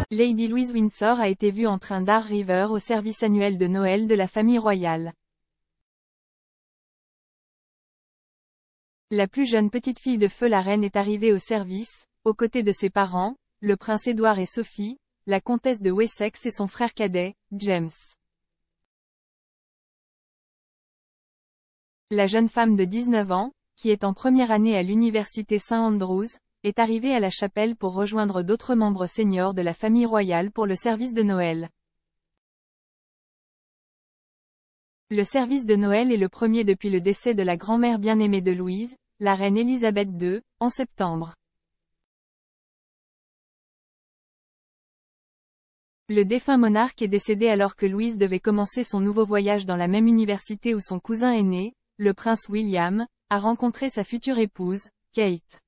Lady Louise Windsor a été vue en train d'Ar River au service annuel de Noël de la famille royale. La plus jeune petite-fille de feu la reine est arrivée au service, aux côtés de ses parents, le prince Édouard et Sophie, la comtesse de Wessex et son frère cadet, James. La jeune femme de 19 ans, qui est en première année à l'université St Andrews, est arrivée à la chapelle pour rejoindre d'autres membres seniors de la famille royale pour le service de Noël. Le service de Noël est le premier depuis le décès de la grand-mère bien-aimée de Louise, la reine Elisabeth II, en septembre. Le défunt monarque est décédé alors que Louise devait commencer son nouveau voyage dans la même université où son cousin aîné, le prince William, a rencontré sa future épouse, Kate.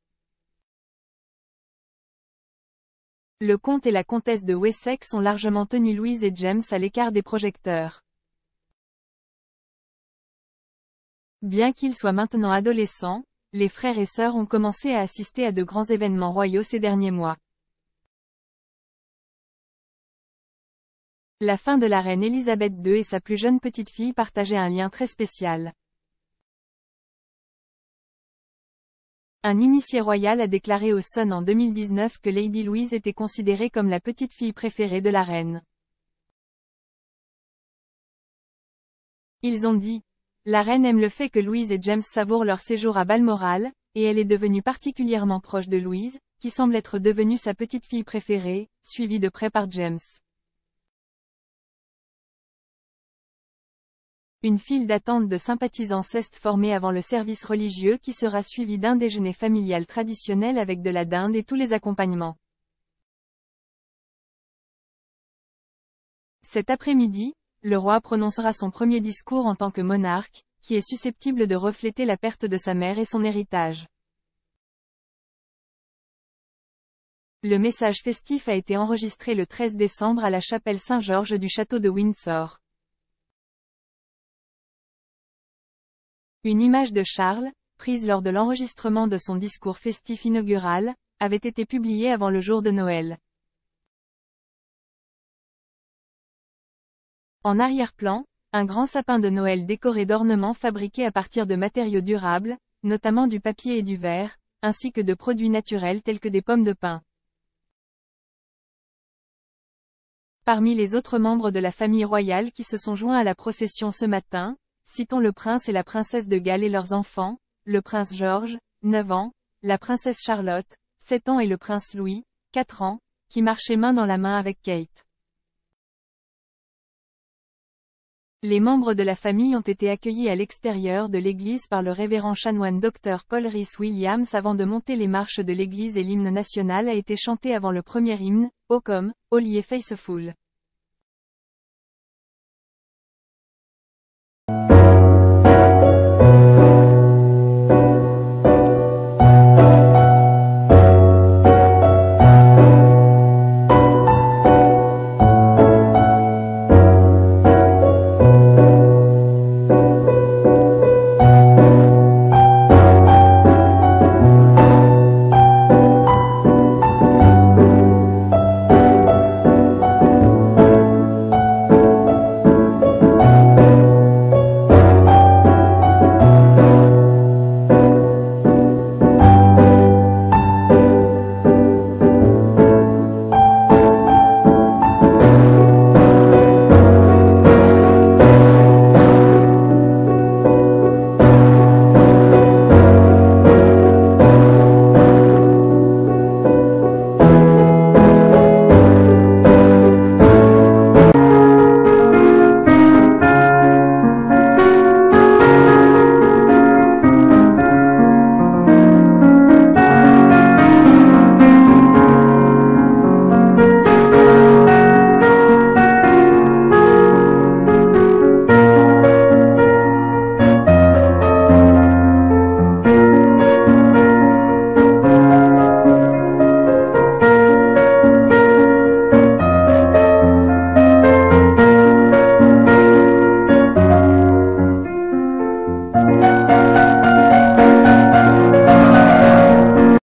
Le comte et la comtesse de Wessex ont largement tenu Louise et James à l'écart des projecteurs. Bien qu'ils soient maintenant adolescents, les frères et sœurs ont commencé à assister à de grands événements royaux ces derniers mois. La fin de la reine Elisabeth II et sa plus jeune petite-fille partageaient un lien très spécial. Un initié royal a déclaré au Sun en 2019 que Lady Louise était considérée comme la petite-fille préférée de la reine. Ils ont dit: la reine aime le fait que Louise et James savourent leur séjour à Balmoral, et elle est devenue particulièrement proche de Louise, qui semble être devenue sa petite-fille préférée, suivie de près par James. Une file d'attente de sympathisants s'est formée avant le service religieux qui sera suivi d'un déjeuner familial traditionnel avec de la dinde et tous les accompagnements. Cet après-midi, le roi prononcera son premier discours en tant que monarque, qui est susceptible de refléter la perte de sa mère et son héritage. Le message festif a été enregistré le 13 décembre à la chapelle Saint-Georges du château de Windsor. Une image de Charles, prise lors de l'enregistrement de son discours festif inaugural, avait été publiée avant le jour de Noël. En arrière-plan, un grand sapin de Noël décoré d'ornements fabriqués à partir de matériaux durables, notamment du papier et du verre, ainsi que de produits naturels tels que des pommes de pin. Parmi les autres membres de la famille royale qui se sont joints à la procession ce matin, citons le prince et la princesse de Galles et leurs enfants, le prince George, 9 ans, la princesse Charlotte, 7 ans et le prince Louis, 4 ans, qui marchaient main dans la main avec Kate. Les membres de la famille ont été accueillis à l'extérieur de l'église par le révérend chanoine Dr Paul Rhys-Williams avant de monter les marches de l'église et l'hymne national a été chanté avant le premier hymne, Ô come, ô ye faithful.